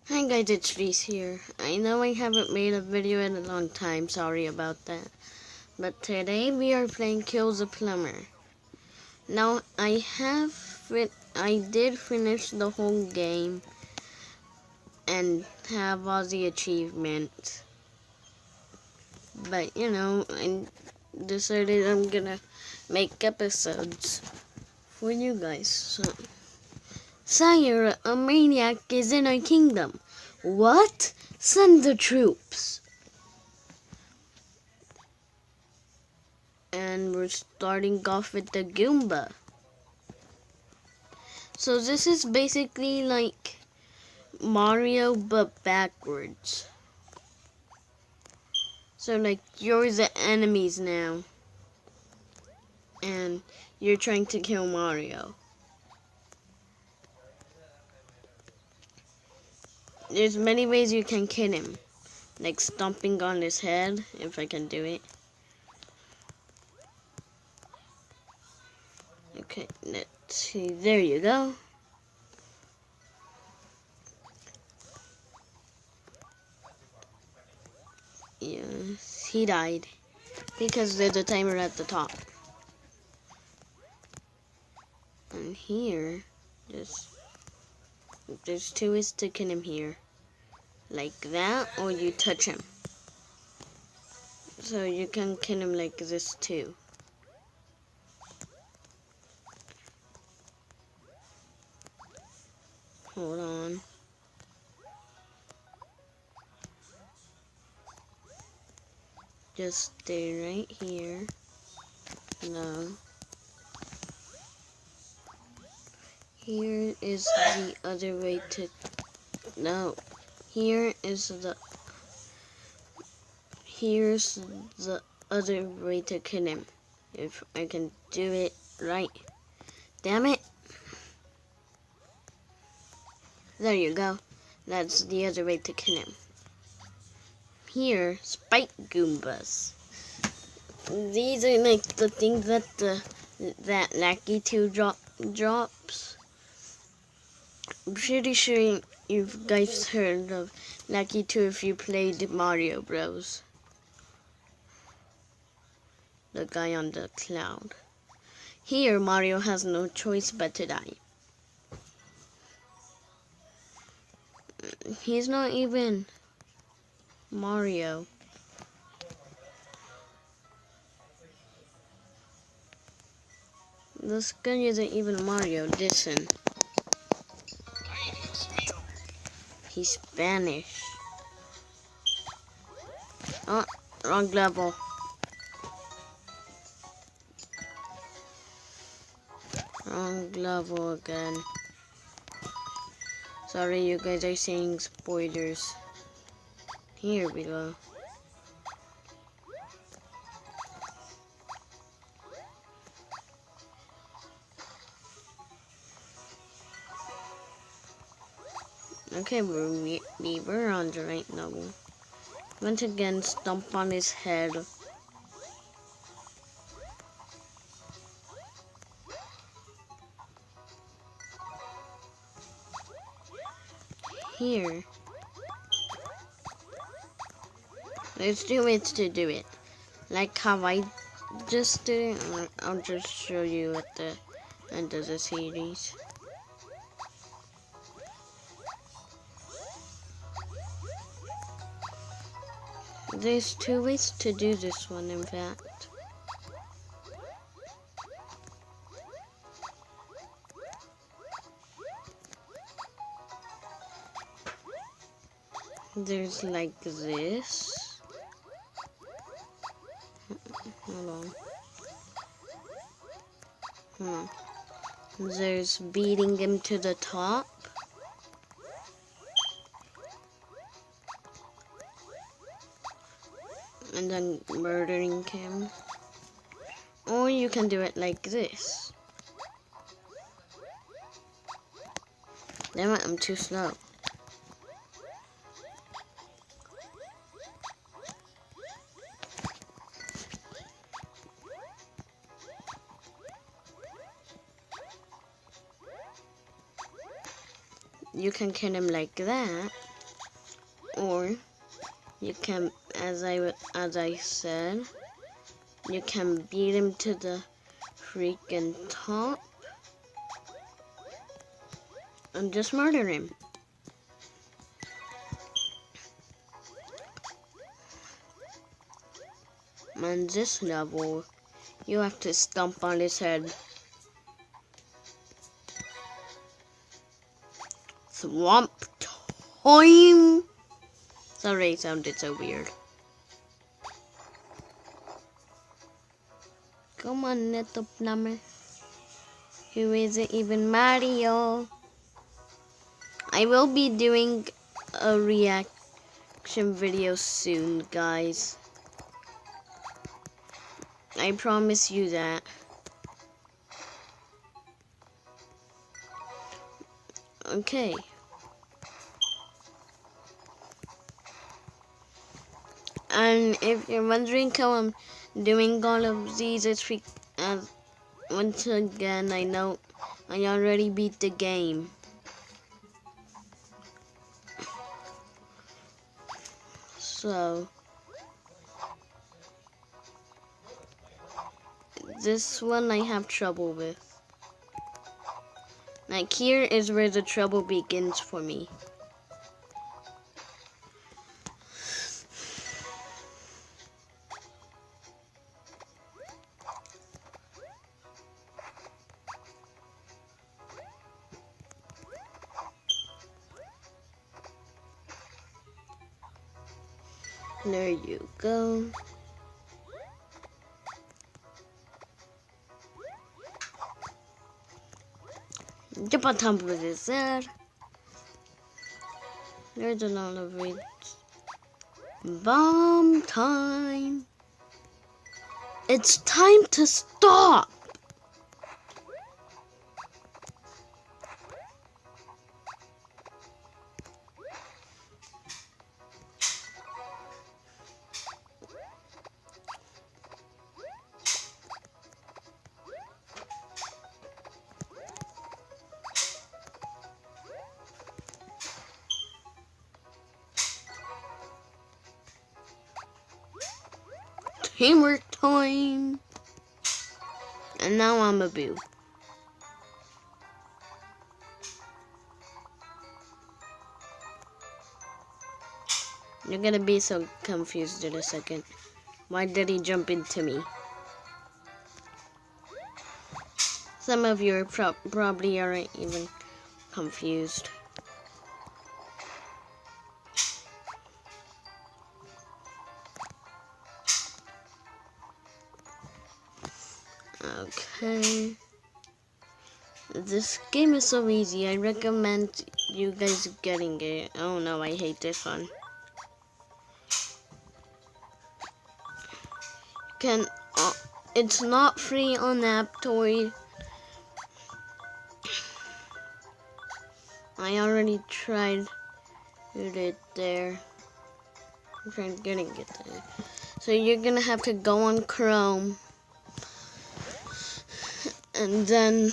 Hi guys, it's Reese here. I know I haven't made a video in a long time, sorry about that. But today we are playing Kill the Plumber. Now I did finish the whole game and have all the achievements. But I decided I'm gonna make episodes for you guys. So, Sire, a maniac is in our kingdom. What? Send the troops. And we're starting off with the Goomba. So this is basically like Mario but backwards. So like you're the enemies now. And you're trying to kill Mario. There's many ways you can kill him. Like stomping on his head, if I can do it. Okay, let's see. There you go. Yes, he died. Because there's a timer at the top. And here, there's two ways to kill him here. Like that, or you touch him. So you can kill him like this too. Hold on. Just stay right here. No. Here is the other way to... No. Here's the other way to kill him. If I can do it right. Damn it. There you go. That's the other way to kill him. Here, Spike Goombas. These are like the things that that Lucky 2 drops. I'm pretty sure you guys heard of Lucky 2 if you played Mario Bros. The guy on the cloud. Here, Mario has no choice but to die. He's not even Mario. This guy isn't even Mario. Listen. He's Spanish. Oh, wrong level. Wrong level again. Sorry, you guys are seeing spoilers. Here we go. Okay, we're on the right level. Once again, stomp on his head. Here. There's two ways to do it. Like how I just did it. I'll just show you at the end of the series. There's two ways to do this one, in fact. There's like this. Hold on. There's beating him to the top. And then murdering him. Or you can do it like this. Damn it, I'm too slow. You can kill him like that. Or you can, as I said, you can beat him to the freaking top and just murder him. On this level, you have to stomp on his head. Swamp time! Sorry, it sounded so weird. Come on, little plumber. Who isn't even Mario? I will be doing a reaction video soon, guys. I promise you that. Okay. And if you're wondering how I'm doing all of these, it's once again, I know I already beat the game. So, this one I have trouble with. Like, here is where the trouble begins for me. There you go. Jump on top of his head. There's another bridge. Bomb time. It's time to stop. Teamwork time. And now I'm a boo. You're gonna be so confused in a second. Why did he jump into me? Some of you are probably aren't even confused. Okay. This game is so easy. I recommend you guys getting it. Oh no, I hate this one. It's not free on Aptoid. I already tried it there. I'm trying getting it there. So you're gonna have to go on Chrome and then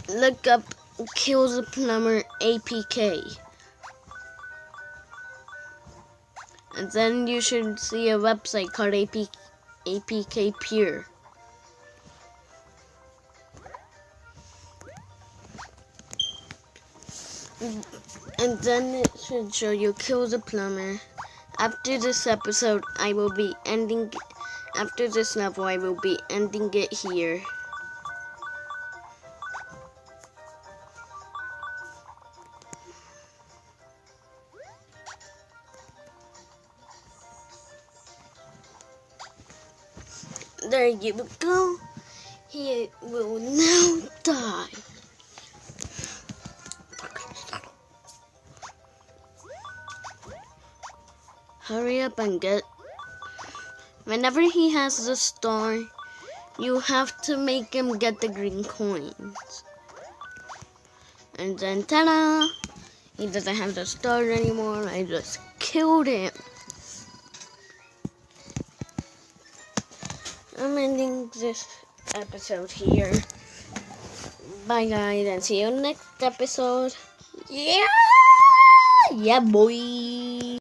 look up Kill the Plumber APK. And then you should see a website called APK Pure. And then it should show you Kill the Plumber. After this episode, I will be ending. After this level, I will be ending it here. There you go. He will now die. Hurry up and get. Whenever he has the star, you have to make him get the green coins. And then ta-da! He doesn't have the star anymore. I just killed him. I'm ending this episode here. Bye guys, and see you next episode. Yeah! Yeah boy!